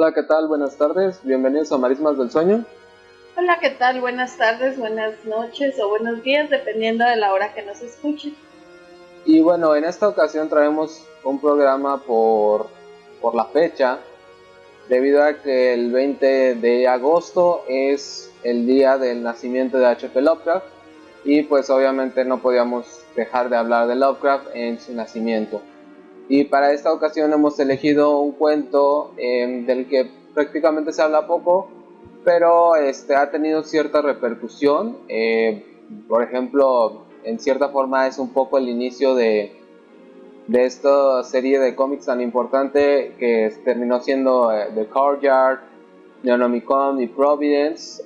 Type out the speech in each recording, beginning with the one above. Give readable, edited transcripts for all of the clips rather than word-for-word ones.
Hola, ¿qué tal? Buenas tardes, bienvenidos a Marismas del Sueño. Hola, ¿qué tal? Buenas tardes, buenas noches o buenos días, dependiendo de la hora que nos escuchen. Y bueno, en esta ocasión traemos un programa por la fecha, debido a que el 20 de agosto es el día del nacimiento de H.P. Lovecraft, y pues obviamente no podíamos dejar de hablar de Lovecraft en su nacimiento. Y para esta ocasión hemos elegido un cuento del que prácticamente se habla poco, pero ha tenido cierta repercusión. Por ejemplo, en cierta forma es un poco el inicio de esta serie de cómics tan importante que terminó siendo The Courtyard, Neonomicon y Providence,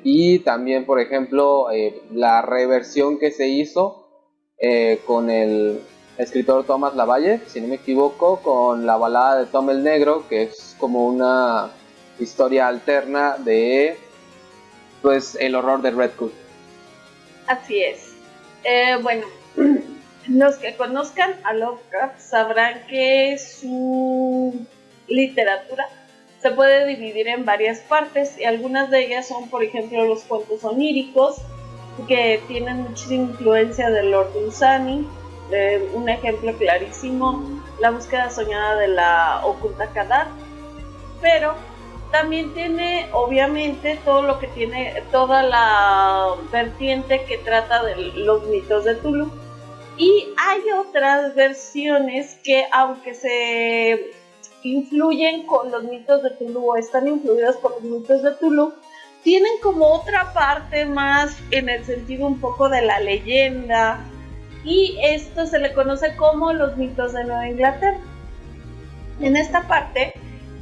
y también, por ejemplo, la reversión que se hizo con el escritor Thomas Lavalle, si no me equivoco, con la balada de Tom el Negro, que es como una historia alterna de pues el horror de Red Hood. Así es. Bueno, los que conozcan a Lovecraft sabrán que su literatura se puede dividir en varias partes, y algunas de ellas son, por ejemplo, los cuentos oníricos, que tienen mucha influencia del Lord Dunsany. Un ejemplo clarísimo, La búsqueda soñada de la oculta Kadar. Pero también tiene, obviamente, todo lo que tiene, toda la vertiente que trata de los mitos de Tulu. Y hay otras versiones que, aunque se influyen con los mitos de Tulu o están influidas por los mitos de Tulu, tienen como otra parte más en el sentido un poco de la leyenda, y esto se le conoce como los mitos de Nueva Inglaterra. En esta parte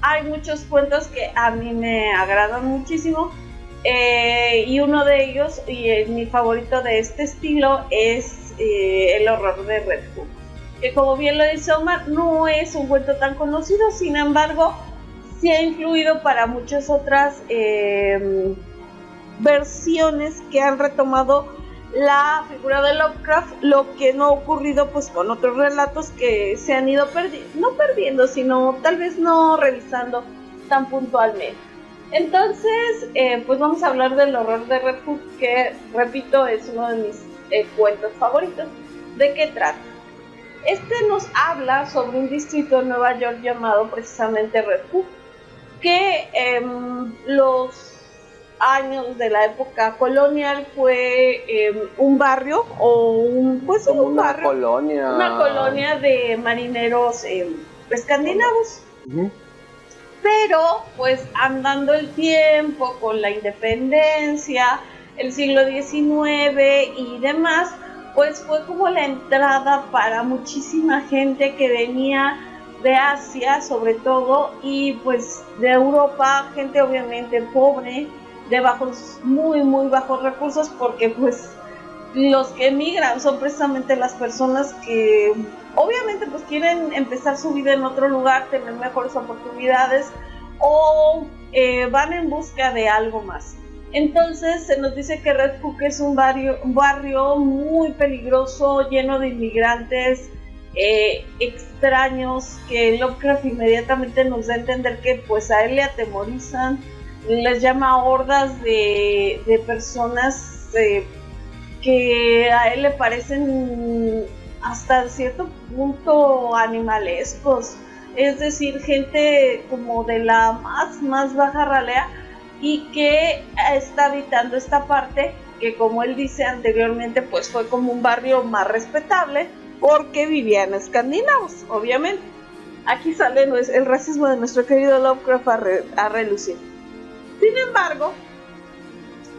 hay muchos cuentos que a mí me agradan muchísimo, y uno de ellos, y mi favorito de este estilo, es El horror de Red Hood, que, como bien lo dice Omar, no es un cuento tan conocido, sin embargo sí ha influido para muchas otras versiones que han retomado la figura de Lovecraft, lo que no ha ocurrido pues con otros relatos que se han ido no perdiendo, sino tal vez no revisando tan puntualmente. Entonces, pues vamos a hablar del horror de Red Hood, que, repito, es uno de mis cuentos favoritos. ¿De qué trata? Este nos habla sobre un distrito de Nueva York llamado precisamente Red Hood, que los años de la época colonial fue un barrio o un barrio, una colonia de marineros escandinavos. Uh-huh. Pero pues andando el tiempo, con la independencia, el siglo XIX y demás, pues fue como la entrada para muchísima gente que venía de Asia sobre todo, y pues de Europa, gente obviamente pobre, de muy bajos recursos, porque pues los que emigran son precisamente las personas que obviamente pues quieren empezar su vida en otro lugar, tener mejores oportunidades, o van en busca de algo más. Entonces se nos dice que Red Hook es un barrio muy peligroso, lleno de inmigrantes extraños, que Lovecraft inmediatamente nos da a entender que pues a él le atemorizan. Les llama hordas de personas que a él le parecen hasta cierto punto animalescos, es decir, gente como de la más baja ralea, y que está habitando esta parte que, como él dice anteriormente, pues fue como un barrio más respetable porque vivían escandinavos, obviamente. Aquí sale el racismo de nuestro querido Lovecraft a relucir. Sin embargo,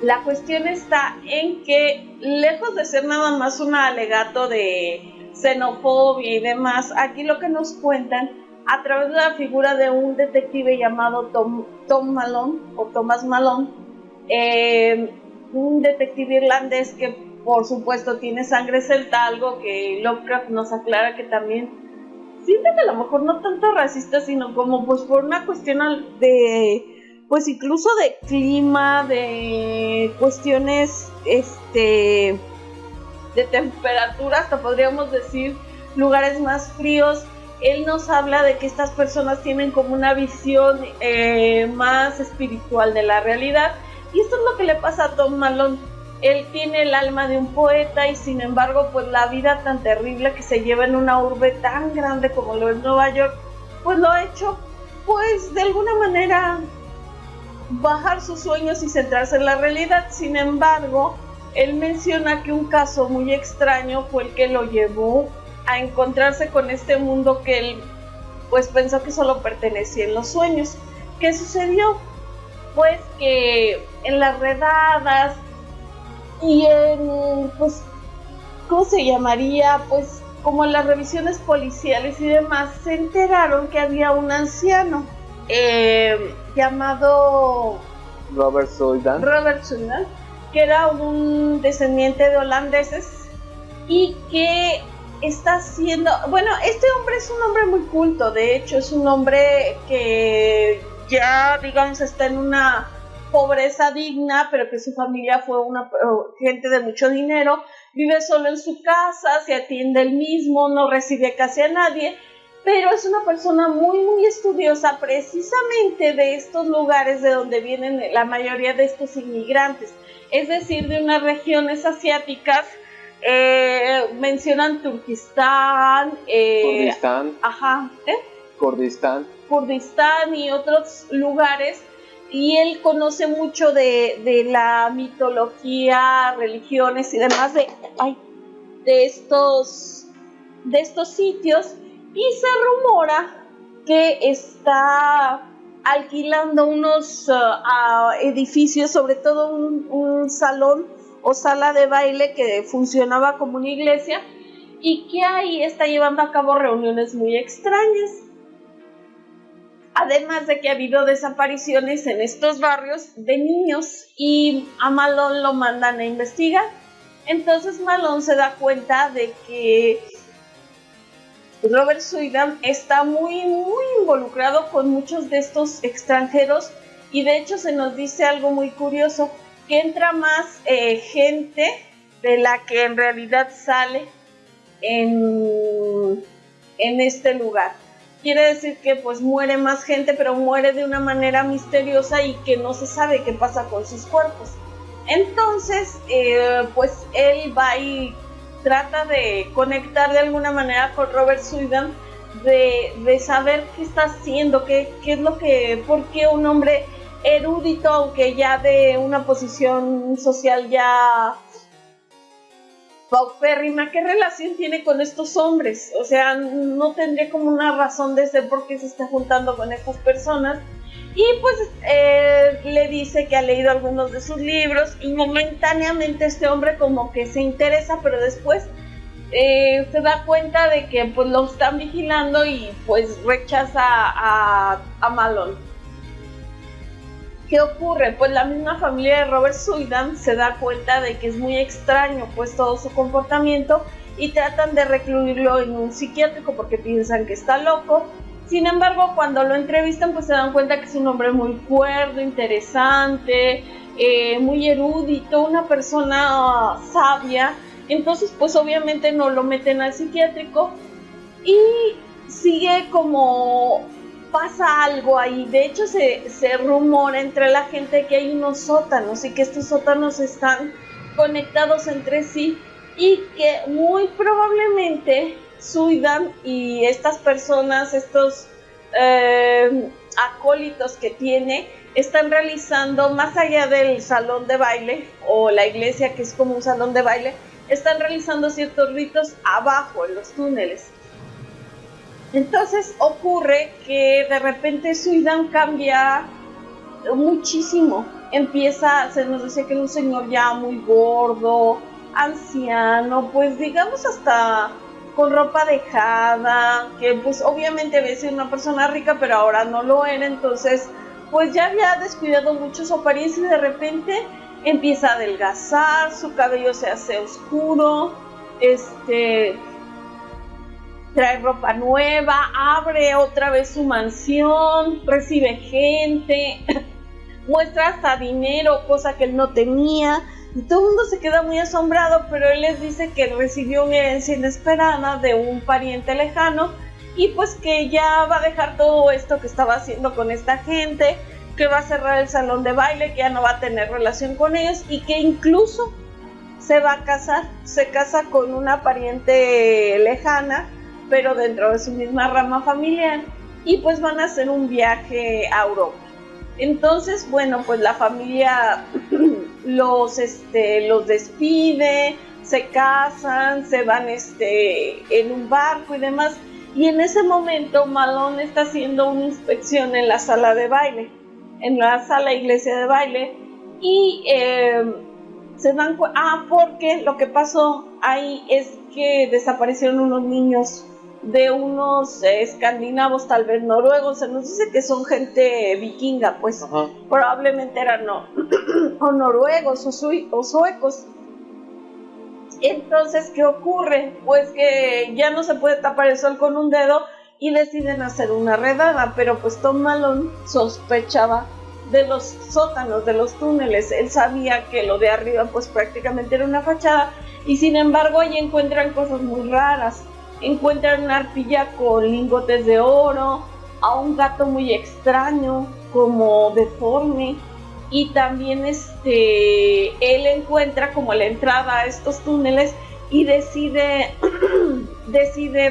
la cuestión está en que, lejos de ser nada más un alegato de xenofobia y demás, aquí lo que nos cuentan, a través de la figura de un detective llamado Tom Malone, o Thomas Malone, un detective irlandés que por supuesto tiene sangre celta, algo que Lovecraft nos aclara que también siente que a lo mejor no tanto racista, sino como pues por una cuestión de pues incluso de clima, de cuestiones de temperatura, hasta podríamos decir lugares más fríos, él nos habla de que estas personas tienen como una visión más espiritual de la realidad, y esto es lo que le pasa a Tom Malone. Él tiene el alma de un poeta y sin embargo pues la vida tan terrible que se lleva en una urbe tan grande como lo es Nueva York, pues lo ha hecho pues de alguna manera bajar sus sueños y centrarse en la realidad. Sin embargo, él menciona que un caso muy extraño fue el que lo llevó a encontrarse con este mundo que él pues pensó que solo pertenecía en los sueños. ¿Qué sucedió? Pues que en las redadas y en, pues, ¿cómo se llamaría? Pues como en las revisiones policiales y demás, se enteraron que había un anciano llamado Robert Sullivan, que era un descendiente de holandeses y que está haciendo, bueno, este hombre es un hombre muy culto, de hecho es un hombre que ya digamos está en una pobreza digna, pero que su familia fue una gente de mucho dinero, vive solo en su casa, se atiende él mismo, no recibe casi a nadie, pero es una persona muy muy estudiosa precisamente de estos lugares de donde vienen la mayoría de estos inmigrantes, es decir, de unas regiones asiáticas. Mencionan Turquistán, Kurdistán y otros lugares, y él conoce mucho de la mitología, religiones y demás de estos sitios, y se rumora que está alquilando unos edificios, sobre todo un salón o sala de baile que funcionaba como una iglesia, y que ahí está llevando a cabo reuniones muy extrañas. Además de que ha habido desapariciones en estos barrios de niños, y a Malone lo mandan a investigar. Entonces Malone se da cuenta de que Robert Sullivan está muy muy involucrado con muchos de estos extranjeros, y de hecho se nos dice algo muy curioso, que entra más gente de la que en realidad sale en este lugar. Quiere decir que pues muere más gente, pero muere de una manera misteriosa y que no se sabe qué pasa con sus cuerpos. Entonces pues él va y trata de conectar de alguna manera con Robert Sullivan, de saber qué está haciendo, qué es lo que, por qué un hombre erudito, aunque ya de una posición social ya paupérrima, ¿qué relación tiene con estos hombres? O sea, no tendría como una razón de ser por qué se está juntando con estas personas. Y pues le dice que ha leído algunos de sus libros, y momentáneamente este hombre como que se interesa, pero después se da cuenta de que pues lo están vigilando y pues rechaza a Malone. ¿Qué ocurre? Pues la misma familia de Robert Sullivan se da cuenta de que es muy extraño pues todo su comportamiento, y tratan de recluirlo en un psiquiátrico porque piensan que está loco. Sin embargo, cuando lo entrevistan pues se dan cuenta que es un hombre muy cuerdo, interesante, muy erudito, una persona sabia. Entonces pues obviamente no lo meten al psiquiátrico, y sigue como pasa algo ahí. De hecho se rumora entre la gente que hay unos sótanos, y que estos sótanos están conectados entre sí, y que muy probablemente Sullivan y estas personas, estos acólitos que tiene, están realizando, más allá del salón de baile o la iglesia que es como un salón de baile, están realizando ciertos ritos abajo en los túneles. Entonces ocurre que de repente Sullivan cambia muchísimo. Se nos dice que es un señor ya muy gordo, anciano, pues digamos hasta con ropa dejada, que pues obviamente había sido una persona rica, pero ahora no lo era. Entonces pues ya había descuidado mucho su apariencia, y de repente empieza a adelgazar, su cabello se hace oscuro, trae ropa nueva, abre otra vez su mansión, recibe gente, muestra hasta dinero, cosa que él no tenía, y todo el mundo se queda muy asombrado, pero él les dice que recibió una herencia inesperada de un pariente lejano, y pues que ya va a dejar todo esto que estaba haciendo con esta gente, que va a cerrar el salón de baile, que ya no va a tener relación con ellos y que incluso se va a casar, se casa con una pariente lejana, pero dentro de su misma rama familiar, y pues van a hacer un viaje a Europa. Entonces, bueno, pues la familia los despide, se casan, se van en un barco y demás, y en ese momento Malone está haciendo una inspección en la sala de baile, en la sala iglesia de baile, y se dan cuenta, porque lo que pasó ahí es que desaparecieron unos niños de unos escandinavos, tal vez noruegos. Se nos dice que son gente vikinga, pues probablemente eran o noruegos o suecos. Entonces, ¿qué ocurre? Pues que ya no se puede tapar el sol con un dedo y deciden hacer una redada, pero pues Tom Malone sospechaba de los sótanos, de los túneles. Él sabía que lo de arriba pues prácticamente era una fachada, y sin embargo allí encuentran cosas muy raras. Encuentran una arpilla con lingotes de oro, a un gato muy extraño, como deforme, y también él encuentra como la entrada a estos túneles y decide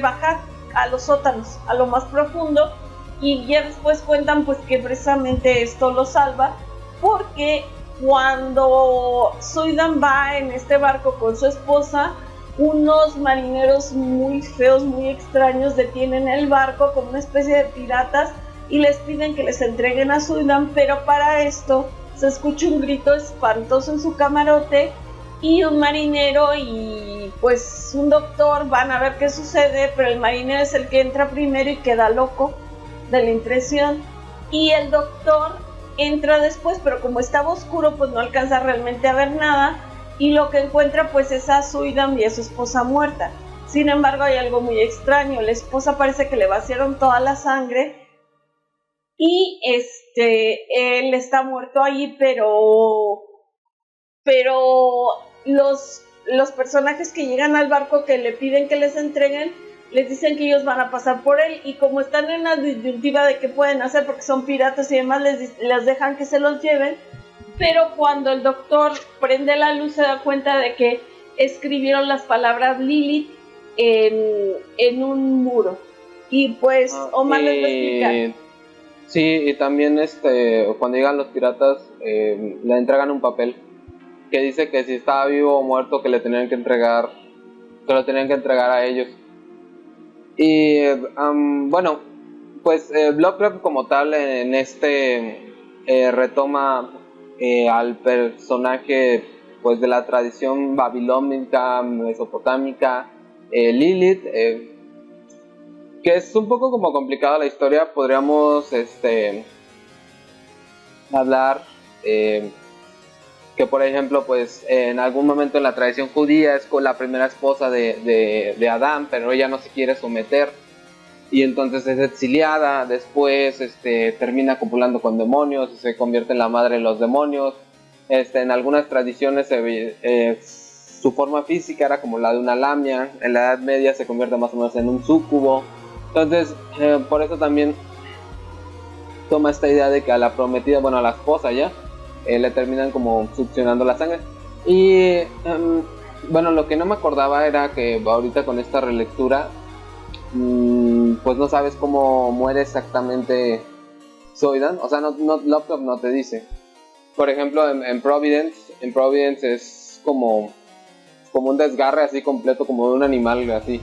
bajar a los sótanos, a lo más profundo, y ya después cuentan pues que precisamente esto lo salva, porque cuando Suidan va en este barco con su esposa, unos marineros muy feos, muy extraños, detienen el barco como una especie de piratas y les piden que les entreguen a Suidan, pero para esto se escucha un grito espantoso en su camarote, y un marinero y pues un doctor van a ver qué sucede, pero el marinero es el que entra primero y queda loco de la impresión, y el doctor entra después, pero como estaba oscuro pues no alcanza realmente a ver nada, y lo que encuentra pues es a Suidan y a su esposa muerta. Sin embargo, hay algo muy extraño. La esposa parece que le vaciaron toda la sangre, y él está muerto ahí, pero los personajes que llegan al barco, que le piden que les entreguen, les dicen que ellos van a pasar por él, y como están en la disyuntiva de qué pueden hacer porque son piratas y demás, les dejan que se los lleven. Pero cuando el doctor prende la luz se da cuenta de que escribieron las palabras Lilith en un muro. Y pues Omar les va a explicar. Sí, y también cuando llegan los piratas le entregan un papel que dice que si estaba vivo o muerto que lo tenían que entregar a ellos. Y bueno, pues Lovecraft como tal en retoma al personaje pues de la tradición babilónica, mesopotámica, Lilith, que es un poco como complicada la historia. Podríamos hablar que por ejemplo pues en algún momento en la tradición judía es con la primera esposa de Adán, pero ella no se quiere someter y entonces es exiliada. Después termina copulando con demonios y se convierte en la madre de los demonios. En algunas tradiciones su forma física era como la de una lamia. En la Edad Media se convierte más o menos en un súcubo. Entonces por eso también toma esta idea de que a la prometida, bueno, a la esposa ya le terminan como succionando la sangre. Y bueno, lo que no me acordaba era que ahorita con esta relectura pues no sabes cómo muere exactamente Suidan. O sea, Lovecraft no te dice. Por ejemplo, en Providence es como un desgarre así completo, como de un animal así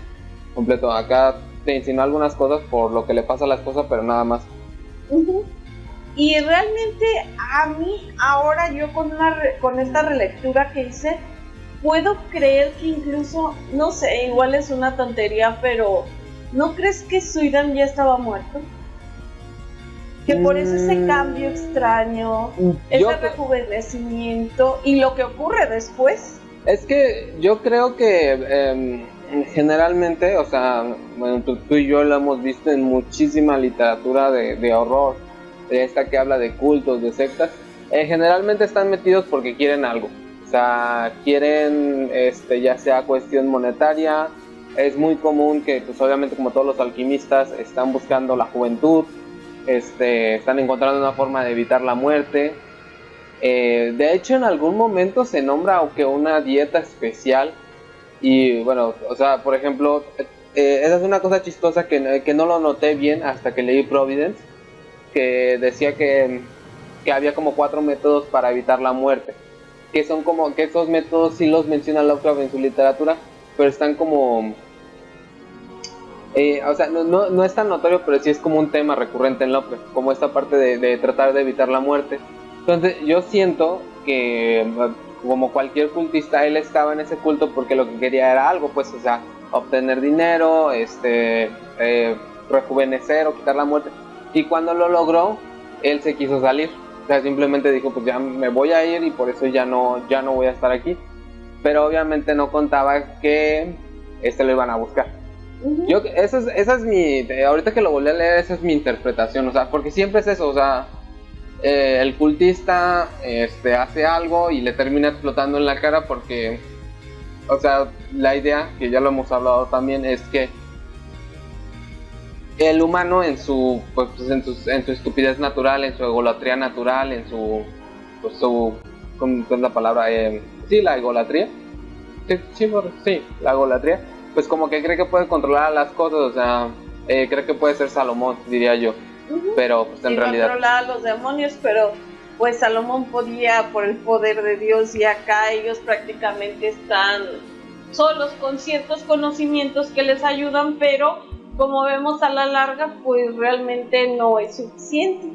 completo. Acá te insinúa algunas cosas por lo que le pasa a la esposa, pero nada más. Y realmente a mí ahora, yo con esta relectura que hice, puedo creer que incluso, no sé, igual es una tontería, pero ¿no crees que Suidan ya estaba muerto? Que por eso ese cambio extraño, ese rejuvenecimiento y lo que ocurre después. Es que yo creo que generalmente, o sea, bueno, tú y yo lo hemos visto en muchísima literatura de horror, de esta que habla de cultos, de sectas. Generalmente están metidos porque quieren algo. O sea, quieren ya sea cuestión monetaria, es muy común que, pues obviamente como todos los alquimistas, están buscando la juventud, están encontrando una forma de evitar la muerte. De hecho, en algún momento se nombra aunque una dieta especial. Y bueno, o sea, por ejemplo, esa es una cosa chistosa que no lo noté bien hasta que leí Providence, que decía que había como 4 métodos para evitar la muerte, que son como que esos métodos sí los menciona Lovecraft en su literatura, pero están como o sea, no es tan notorio, pero sí es como un tema recurrente en Lovecraft, como esta parte de tratar de evitar la muerte. Entonces yo siento que, como cualquier cultista, él estaba en ese culto porque lo que quería era algo, pues, o sea, obtener dinero, rejuvenecer o quitar la muerte. Y cuando lo logró, él se quiso salir. O sea, simplemente dijo, pues ya me voy a ir y por eso ya no voy a estar aquí. Pero obviamente no contaba que lo iban a buscar. Yo, esa es mi, ahorita que lo volví a leer, esa es mi interpretación, o sea, porque siempre es eso, o sea, el cultista hace algo y le termina explotando en la cara porque, o sea, la idea, que ya lo hemos hablado también, es que el humano en su, pues, en su estupidez natural, en su egolatría natural, en su, pues, ¿cómo es la palabra? Sí, la egolatría. Sí, la egolatría, pues como que cree que puede controlar las cosas, o sea, cree que puede ser Salomón, diría yo, pero pues en realidad controla a los demonios, pero pues Salomón podía por el poder de Dios, y acá ellos prácticamente están solos con ciertos conocimientos que les ayudan, pero como vemos a la larga, pues realmente no es suficiente.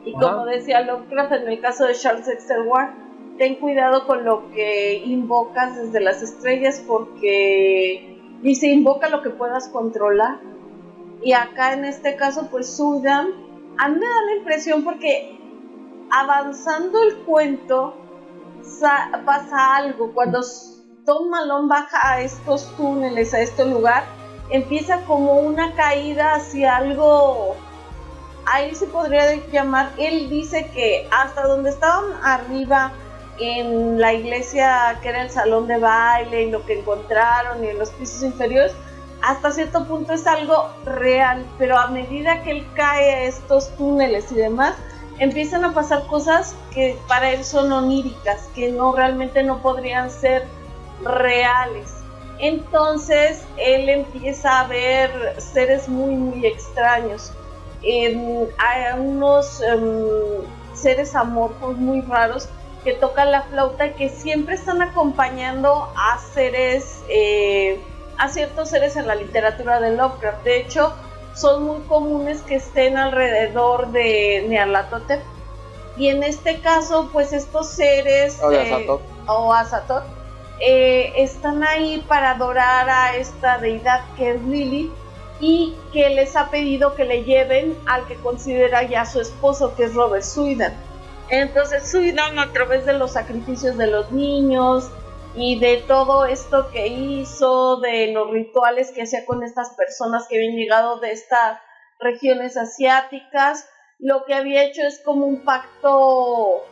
Y como decía Lovecraft en el caso de Charles Dexter Ward, ten cuidado con lo que invocas desde las estrellas, porque dice, invoca lo que puedas controlar. Y acá en este caso, pues Sudan, a mí me da la impresión, porque avanzando el cuento pasa algo. Cuando Tom Malone baja a estos túneles, a este lugar, empieza como una caída hacia algo, ahí se podría llamar, él dice que hasta donde estaban arriba en la iglesia, que era el salón de baile, y lo que encontraron, y en los pisos inferiores, hasta cierto punto es algo real, pero a medida que él cae a estos túneles y demás, empiezan a pasar cosas que para él son oníricas, que realmente no podrían ser reales. Entonces él empieza a ver seres muy muy extraños, hay unos seres amorfos muy raros que tocan la flauta y que siempre están acompañando a seres, a ciertos seres en la literatura de Lovecraft. De hecho, son muy comunes que estén alrededor de Nyarlathotep, y en este caso, pues estos seres o Azathoth están ahí para adorar a esta deidad que es Lily, y que les ha pedido que le lleven al que considera ya su esposo, que es Robert Suidan. Entonces Suidan, a través de los sacrificios de los niños y de todo esto que hizo, de los rituales que hacía con estas personas que habían llegado de estas regiones asiáticas, lo que había hecho es como un pacto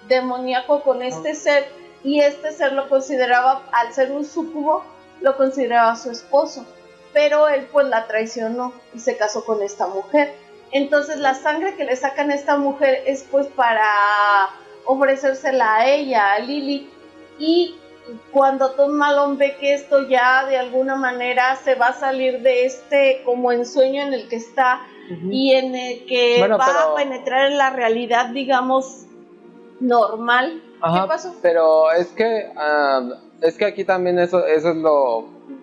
demoníaco con este ser, y este ser lo consideraba, al ser un súcubo, lo consideraba su esposo, pero él pues la traicionó y se casó con esta mujer. Entonces la sangre que le sacan a esta mujer es pues para ofrecérsela a ella, a Lily, y cuando Tom Malone ve que esto ya de alguna manera se va a salir de como ensueño en el que está, y en el que a penetrar en la realidad, digamos, normal. Ajá, ¿qué pasó? Pero es que aquí también eso es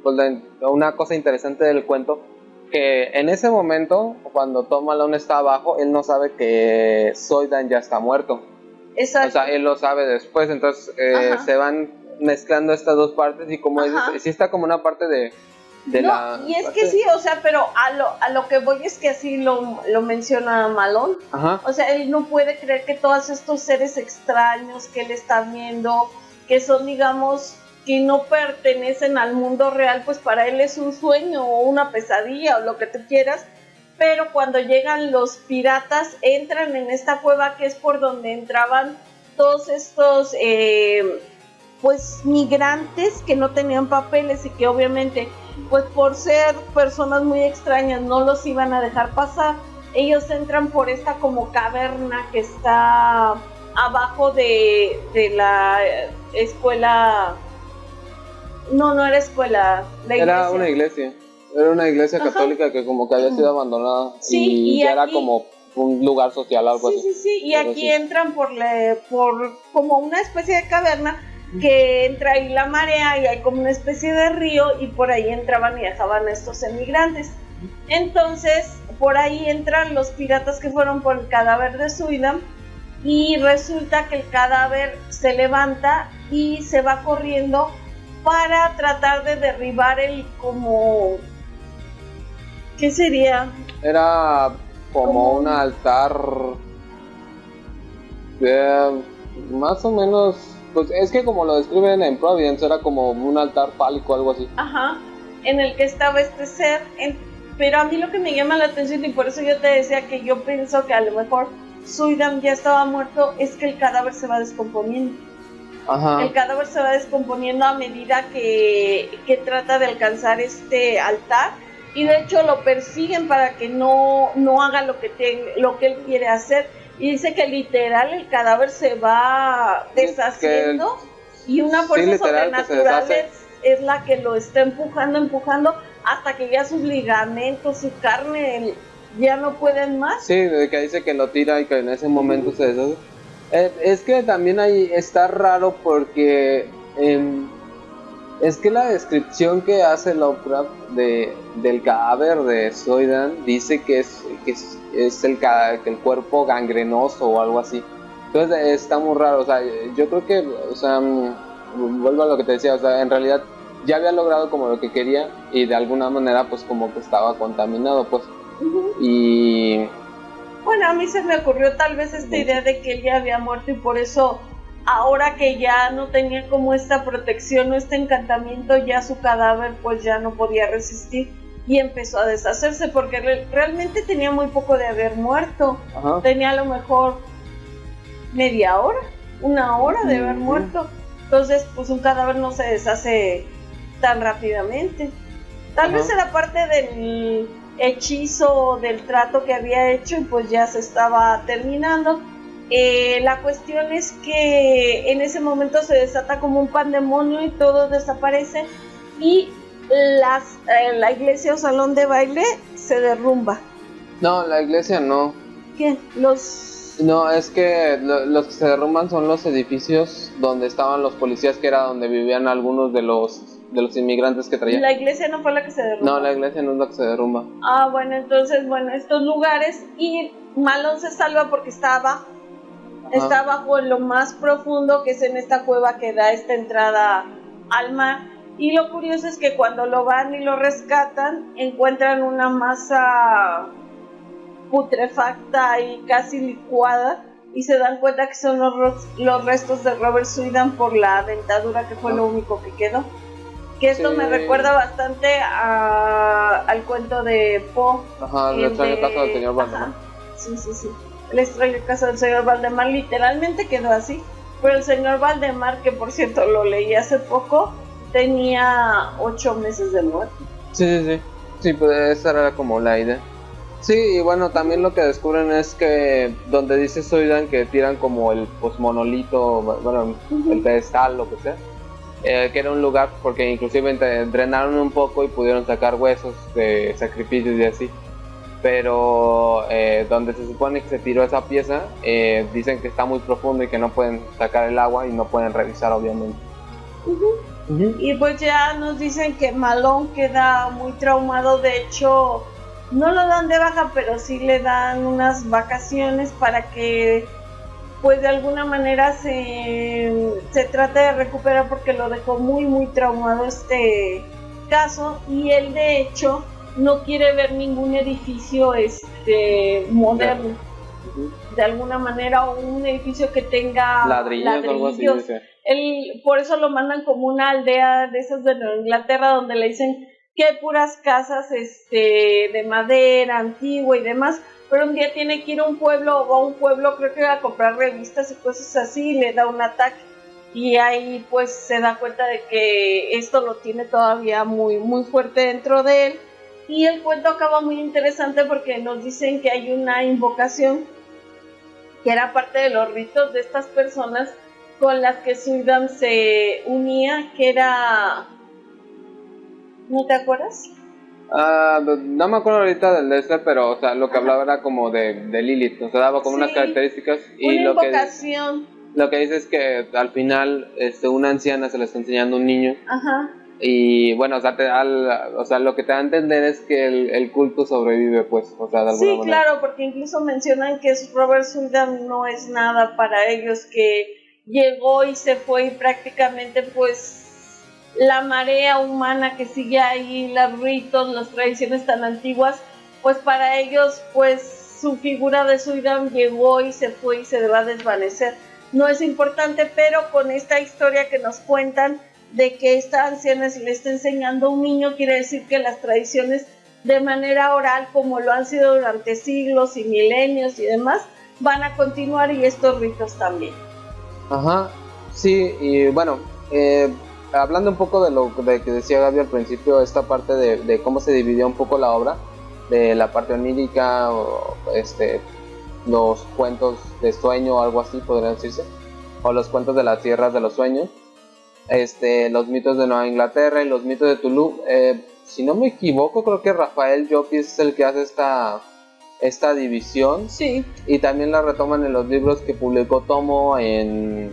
pues, una cosa interesante del cuento, que en ese momento, cuando Tom Malone está abajo, él no sabe que Suidan ya está muerto. Exacto. O sea, él lo sabe después, entonces se van mezclando estas dos partes, y como sí está como una parte de la... Y es que sí, o sea, pero a lo que voy es que así lo menciona Malone. O sea, él no puede creer que todos estos seres extraños que él está viendo, que son, digamos, que no pertenecen al mundo real, pues para él es un sueño o una pesadilla o lo que tú quieras. Pero cuando llegan los piratas, entran en esta cueva que es por donde entraban todos estos pues migrantes que no tenían papeles y que obviamente pues por ser personas muy extrañas no los iban a dejar pasar. Ellos entran por esta como caverna que está abajo de la escuela. No era escuela, la iglesia. Era una iglesia. Era una iglesia católica que como que había sido abandonada, sí, y ya era como un lugar social, algo así. Sí, y aquí entran por como una especie de caverna que entra ahí la marea y hay como una especie de río y por ahí entraban y dejaban a estos emigrantes. Entonces, por ahí entran los piratas que fueron por el cadáver de Suidan y resulta que el cadáver se levanta y se va corriendo para tratar de derribar el como... ¿Qué sería? Era como un altar, más o menos, pues es que como lo describen en Providence, era como un altar fálico, algo así. Ajá, en el que estaba este ser, pero a mí lo que me llama la atención, y por eso yo te decía que yo pienso que a lo mejor Suidan ya estaba muerto, es que el cadáver se va descomponiendo. Ajá. El cadáver se va descomponiendo a medida que trata de alcanzar este altar, y de hecho lo persiguen para que no haga lo que él quiere hacer, y dice que literal el cadáver se va deshaciendo y una fuerza sobrenatural es la que lo está empujando hasta que ya sus ligamentos, su carne ya no pueden más. Sí, de que dice que lo tira y que en ese momento se deshace. Es que también ahí está raro porque es que la descripción que hace Lovecraft del cadáver de Suidan dice que es el cuerpo gangrenoso o algo así. Entonces está muy raro, o sea, yo creo que, o sea, vuelvo a lo que te decía, o sea, en realidad ya había logrado como lo que quería y de alguna manera pues como que estaba contaminado, pues. Y bueno, a mí se me ocurrió tal vez esta idea de que él ya había muerto y por eso ahora que ya no tenía como esta protección o este encantamiento, ya su cadáver pues ya no podía resistir y empezó a deshacerse porque realmente tenía muy poco de haber muerto. Ajá. Tenía a lo mejor media hora, una hora de haber muerto. Entonces pues un cadáver no se deshace tan rápidamente. Tal vez era parte del hechizo, del trato que había hecho y pues ya se estaba terminando. La cuestión es que en ese momento se desata como un pandemonio y todo desaparece y la iglesia o salón de baile se derrumba. No, la iglesia no. ¿Qué? No, es que los que se derrumban son los edificios donde estaban los policías, que era donde vivían algunos de los inmigrantes que traían. ¿La iglesia no fue la que se derrumba? No, la iglesia no es la que se derrumba. Ah, bueno, entonces, estos lugares, y Malone se salva porque está abajo. Ajá. Está abajo en lo más profundo, que es en esta cueva que da esta entrada al mar. Y lo curioso es que cuando lo van y lo rescatan, encuentran una masa putrefacta y casi licuada, y se dan cuenta que son los restos de Robert Suidan por la dentadura, que fue lo único que quedó. Que esto me recuerda bastante al cuento de Poe. Ajá, el extraño caso del señor Valdemar. Sí. El extraño caso del señor Valdemar literalmente quedó así. Pero el señor Valdemar, que por cierto lo leí hace poco, tenía 8 meses de muerte. Sí, pues esa era como la idea. Sí, y bueno, también lo que descubren es que donde dice Suidan que tiran como el monolito, bueno, el pedestal, lo que sea, que era un lugar porque inclusive drenaron un poco y pudieron sacar huesos de sacrificios y así, pero donde se supone que se tiró esa pieza, dicen que está muy profundo y que no pueden sacar el agua y no pueden revisar, obviamente. Y pues ya nos dicen que Malone queda muy traumado. De hecho, no lo dan de baja, pero sí le dan unas vacaciones para que pues de alguna manera se trate de recuperar, porque lo dejó muy muy traumado este caso. Y él de hecho no quiere ver ningún edificio moderno, de alguna manera, o un edificio que tenga ladrillos. Algo así, por eso lo mandan como una aldea de esas de Nueva Inglaterra, donde le dicen que hay puras casas de madera antigua y demás. Pero un día tiene que ir a un pueblo, creo que a comprar revistas y cosas así, y le da un ataque. y ahí pues se da cuenta de que esto lo tiene todavía muy, muy fuerte dentro de él. Y el cuento acaba muy interesante porque nos dicen que hay una invocación que era parte de los ritos de estas personas con las que Zuidamu se unía, que era... ¿No te acuerdas? No me acuerdo ahorita del este, pero o sea, lo que hablaba era como de Lilith, o sea, daba como unas características y una invocación. Lo que dice es que al final una anciana se le está enseñando a un niño. Ajá. Y bueno, o sea, lo que te da a entender es que el culto sobrevive, pues, o sea, de alguna manera. Sí, claro, porque incluso mencionan que Robert Zuidamu no es nada para ellos, que llegó y se fue y prácticamente pues la marea humana que sigue ahí, los ritos, las tradiciones tan antiguas, pues para ellos pues su figura de Zuidamu llegó y se fue y se va a desvanecer. No es importante, pero con esta historia que nos cuentan de que esta anciana le está enseñando a un niño, quiere decir que las tradiciones de manera oral, como lo han sido durante siglos y milenios y demás, van a continuar, y estos ritos también. Ajá, sí, y bueno, hablando un poco de lo que decía Gaby al principio, esta parte de cómo se dividió un poco la obra, de la parte onírica, o los cuentos de sueño o algo así podrían decirse, o los cuentos de las tierras de los sueños, los mitos de Nueva Inglaterra y los mitos de Tulu. Si no me equivoco, creo que Rafael Llopis es el que hace esta división. Sí. Y también la retoman en los libros que publicó Tomo en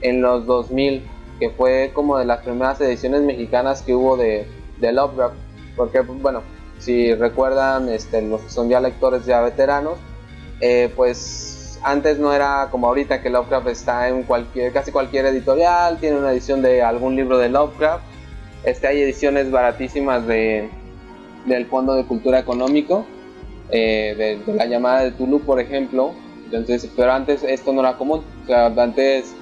los 2000, que fue como de las primeras ediciones mexicanas que hubo de Lovecraft. Porque, bueno, si recuerdan, los que son ya lectores ya veteranos, pues antes no era como ahorita, que Lovecraft está en casi cualquier editorial, tiene una edición de algún libro de Lovecraft. Hay ediciones baratísimas del Fondo de Cultura Económico, de la llamada de Tulu, por ejemplo. Entonces, pero antes esto no era común, o sea, antes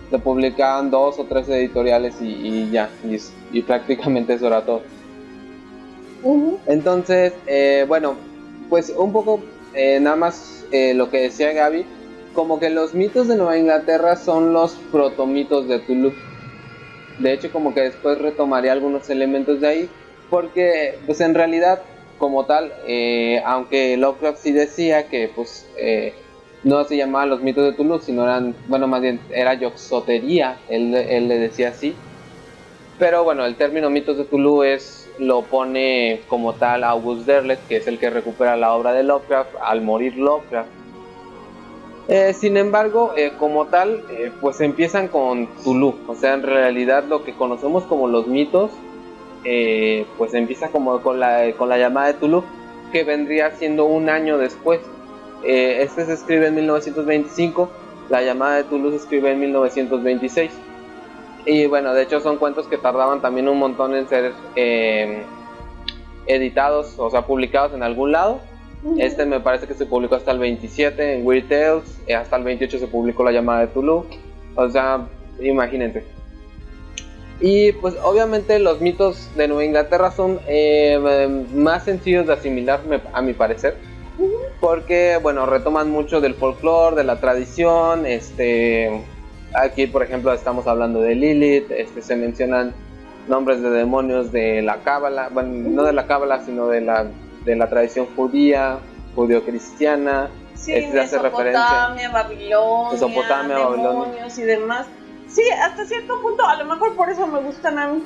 se publicaban 2 o 3 editoriales y ya, y prácticamente eso era todo. Entonces, bueno, pues un poco nada más lo que decía Gaby, como que los mitos de Nueva Inglaterra son los protomitos de Tulu. De hecho, como que después retomaría algunos elementos de ahí, porque pues en realidad como tal, aunque Lovecraft sí decía que pues no se llamaban los mitos de Tulu, sino eran, bueno, más bien era yoxotería, él le decía así. Pero bueno, el término mitos de Tulu lo pone como tal August Derleth, que es el que recupera la obra de Lovecraft al morir Lovecraft. Sin embargo, como tal, pues empiezan con Tulu, o sea, en realidad lo que conocemos como los mitos, pues empieza como con la llamada de Tulu, que vendría siendo un año después. Se escribe en 1925, la llamada de Tulu se escribe en 1926. Y bueno, de hecho son cuentos que tardaban también un montón en ser editados, o sea, publicados en algún lado. Me parece que se publicó hasta el 27 en Weird Tales, hasta el 28 se publicó la llamada de Tulu, o sea, imagínense. Y pues obviamente los mitos de Nueva Inglaterra son más sencillos de asimilar, a mi parecer, porque bueno, retoman mucho del folclore, de la tradición. Aquí por ejemplo estamos hablando de Lilith, se mencionan nombres de demonios de la cábala, bueno, no de la cábala, sino de la tradición judía, judío-cristiana. Sí, Mesopotamia, Babilonia, demonios y demás. Sí, hasta cierto punto, a lo mejor por eso me gustan a mí,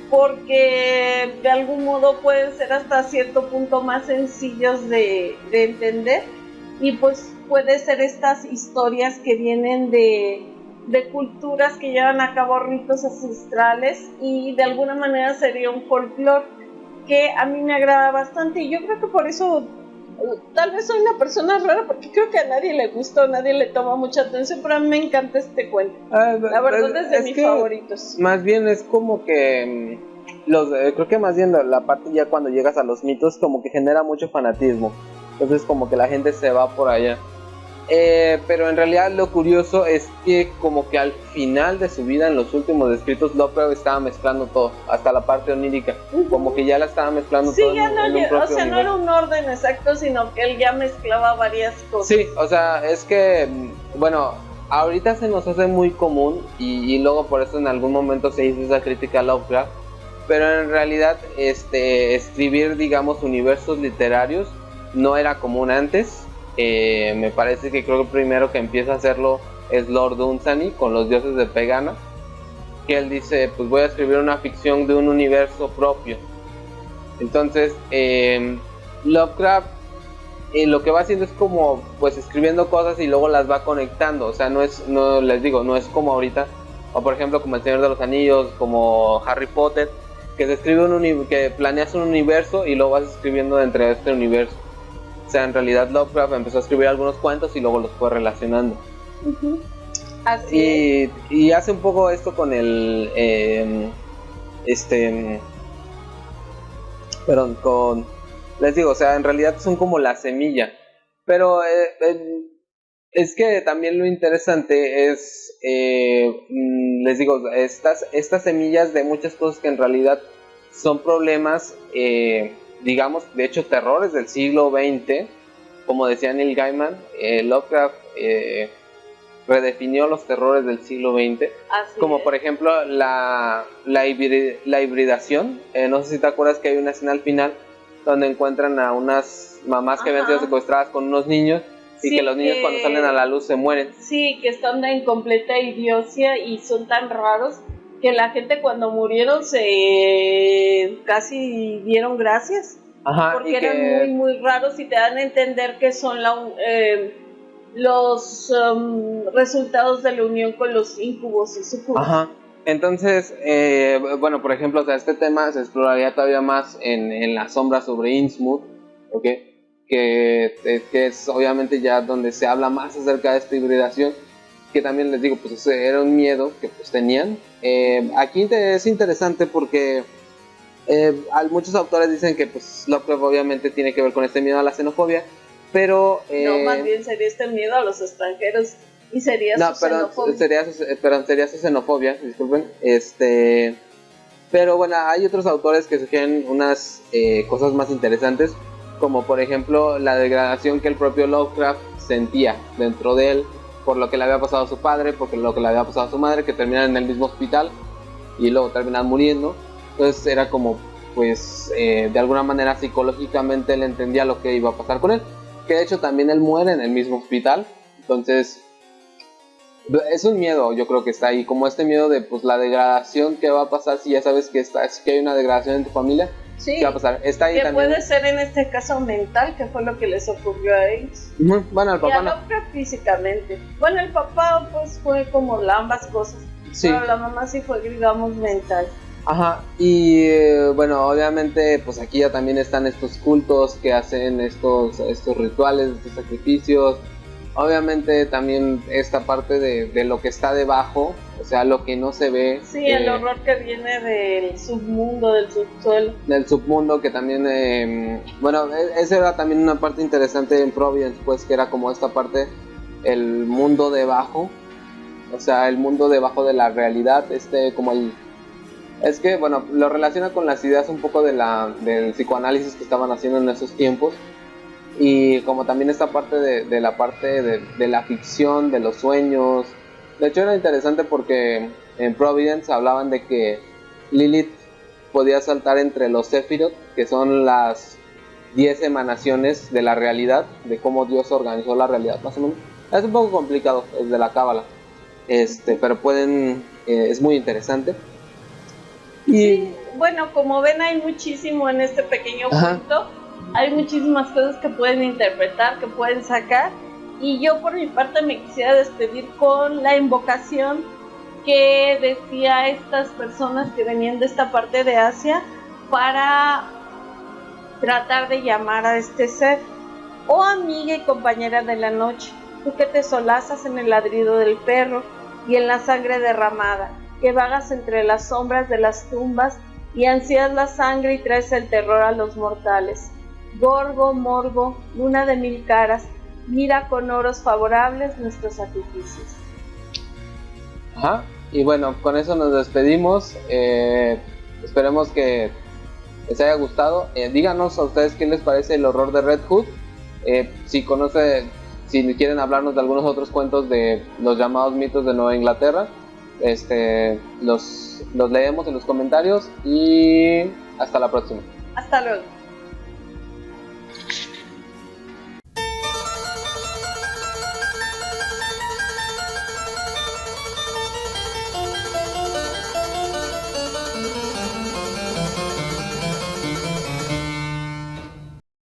porque de algún modo pueden ser hasta cierto punto más sencillos de entender, y pues puede ser estas historias que vienen de culturas que llevan a cabo ritos ancestrales, y de alguna manera sería un folclore que a mí me agrada bastante, y yo creo que por eso tal vez soy una persona rara, porque creo que a nadie le gusta, a nadie le toma mucha atención, pero a mí me encanta este cuento. La verdad es de mis favoritos. Más bien es como que creo que más bien la parte ya cuando llegas a los mitos como que genera mucho fanatismo, entonces como que la gente se va por allá. Pero en realidad lo curioso es que como que al final de su vida, en los últimos escritos, Lovecraft estaba mezclando todo, hasta la parte onírica, como que ya la estaba mezclando todo. Sí, ya o sea, no era un orden exacto, sino que él ya mezclaba varias cosas. Sí, o sea, es que, bueno, ahorita se nos hace muy común y luego por eso en algún momento se hizo esa crítica a Lovecraft, pero en realidad escribir, digamos, universos literarios no era común antes. Me parece que creo que el primero que empieza a hacerlo es Lord Dunsany con los dioses de Pegana, que él dice, pues voy a escribir una ficción de un universo propio. Entonces Lovecraft lo que va haciendo es como pues escribiendo cosas y luego las va conectando, o sea, no es como ahorita, o por ejemplo como El Señor de los Anillos, como Harry Potter, que se escribe que planeas un universo y luego vas escribiendo dentro de este universo. O sea, en realidad Lovecraft empezó a escribir algunos cuentos y luego los fue relacionando. Uh-huh. Así y hace un poco esto con el les digo, o sea, en realidad son como la semilla, pero es que también lo interesante es, les digo, estas semillas de muchas cosas que en realidad son problemas, digamos, de hecho, terrores del siglo XX, como decía Neil Gaiman, Lovecraft redefinió los terrores del siglo XX, como por ejemplo la hibridación. No sé si te acuerdas que hay una escena al final donde encuentran a unas mamás que habían sido secuestradas con unos niños y que los niños cuando salen a la luz se mueren. Sí, que están en completa idiocia y son tan raros que la gente cuando murieron se casi dieron gracias. Ajá, porque eran muy muy raros y te dan a entender que son los resultados de la unión con los incubos y sucubos. Ajá. Entonces, bueno, por ejemplo, o sea, este tema se exploraría todavía más en La sombra sobre Innsmouth, ¿ok? Que es obviamente ya donde se habla más acerca de esta hibridación, que también les digo, pues era un miedo que pues tenían. Aquí es interesante porque muchos autores dicen que pues Lovecraft obviamente tiene que ver con este miedo a la xenofobia, pero no, más bien sería este miedo a los extranjeros y sería su xenofobia. Sería su xenofobia, disculpen. Pero bueno, hay otros autores que sugieren unas cosas más interesantes, como por ejemplo la degradación que el propio Lovecraft sentía dentro de él por lo que le había pasado a su padre, por lo que le había pasado a su madre, que terminan en el mismo hospital y luego terminan muriendo. Entonces era como, pues, de alguna manera psicológicamente él entendía lo que iba a pasar con él, que de hecho también él muere en el mismo hospital. Entonces es un miedo, yo creo que está ahí, como este miedo de pues la degradación que va a pasar si ya sabes que hay una degradación en tu familia. Sí, ¿qué va a pasar? Está ahí que también. Puede ser en este caso mental, que fue lo que les ocurrió a ellos. Bueno, el papá y a Lovecraft físicamente. Bueno, el papá pues fue como ambas cosas, sí. Pero la mamá sí fue, digamos, mental. Ajá, y bueno, obviamente pues aquí ya también están estos cultos que hacen estos rituales, estos sacrificios. Obviamente también esta parte de lo que está debajo, o sea, lo que no se ve. Sí, el horror que viene del submundo, del subsuelo. Del submundo, que también, bueno, esa era también una parte interesante en Providence, pues, que era como esta parte, el mundo debajo, o sea, el mundo debajo de la realidad, como el... Es que, bueno, lo relaciona con las ideas un poco del psicoanálisis que estaban haciendo en esos tiempos. Y como también esta parte de la parte de la ficción, de los sueños. De hecho era interesante porque en Providence hablaban de que Lilith podía saltar entre los Sephiroth, que son las 10 emanaciones de la realidad, de cómo Dios organizó la realidad, más o menos. Es un poco complicado, es de la cábala, pero es muy interesante. Y sí, bueno, como ven hay muchísimo en este pequeño punto. Hay muchísimas cosas que pueden interpretar, que pueden sacar. Y yo por mi parte me quisiera despedir con la invocación que decía estas personas que venían de esta parte de Asia para tratar de llamar a este ser. Oh amiga y compañera de la noche, tú que te solazas en el ladrido del perro y en la sangre derramada, que vagas entre las sombras de las tumbas y ansías la sangre y traes el terror a los mortales. Gorgo, Morgo, luna de mil caras, mira con oros favorables nuestros sacrificios. Ajá, y bueno, con eso nos despedimos. Esperemos que les haya gustado. Díganos a ustedes qué les parece el horror de Red Hood. Si si quieren hablarnos de algunos otros cuentos de los llamados mitos de Nueva Inglaterra, los leemos en los comentarios y hasta la próxima. Hasta luego.